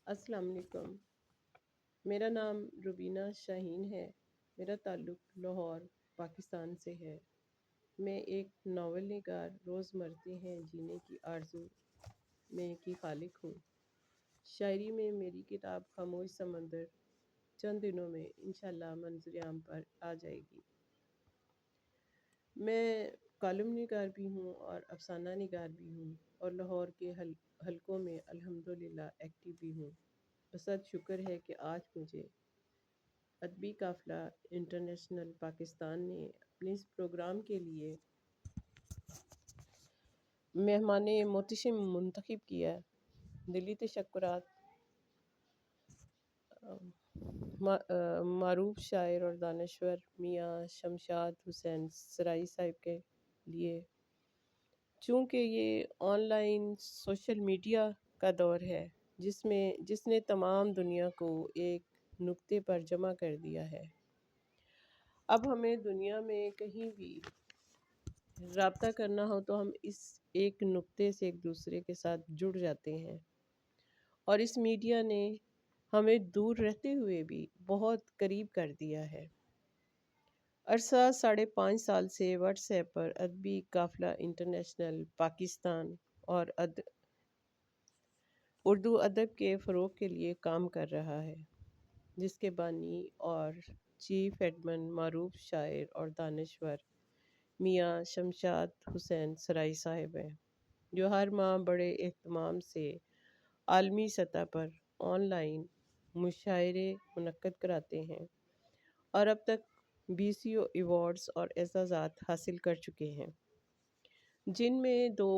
السلام علیکم۔ میرا نام روبینہ شاہین ہے۔ میرا تعلق لاہور پاکستان سے ہے۔ میں ایک ناول نگار روز مرتے ہیں جینے کی آرزو میں کی خالق ہوں۔ شاعری میں میری کتاب خاموش سمندر چند دنوں میں انشاءاللہ منظر عام پر آ جائے گی۔ میں کالم نگار بھی ہوں اور افسانہ نگار بھی ہوں اور لاہور کے حلقوں میں الحمدللہ ایکٹیو بھی ہوں۔ بس شکر ہے کہ آج مجھے ادبی قافلہ انٹرنیشنل پاکستان نے اپنے اس پروگرام کے لیے مہمان محتشم منتخب کیا۔ دلی تشکرات معروف شاعر اور دانشور میاں شمشاد حسین سرائی صاحب کے لیے، چونکہ یہ آن لائن سوشل میڈیا کا دور ہے جس نے تمام دنیا کو ایک نقطے پر جمع کر دیا ہے۔ اب ہمیں دنیا میں کہیں بھی رابطہ کرنا ہو تو ہم اس ایک نقطے سے ایک دوسرے کے ساتھ جڑ جاتے ہیں، اور اس میڈیا نے ہمیں دور رہتے ہوئے بھی بہت قریب کر دیا ہے۔ عرصہ 5.5 سال سے واٹس ایپ پر ادبی قافلہ انٹرنیشنل پاکستان اور اردو ادب کے فروغ کے لیے کام کر رہا ہے، جس کے بانی اور چیف ایڈمن معروف شاعر اور دانشور میاں شمشاد حسین سرائی صاحب ہیں، جو ہر ماہ بڑے اہتمام سے عالمی سطح پر آن لائن مشاعرے منعقد کراتے ہیں اور اب تک 20 ایوارڈز اور اعزازات حاصل کر چکے ہیں، جن میں 2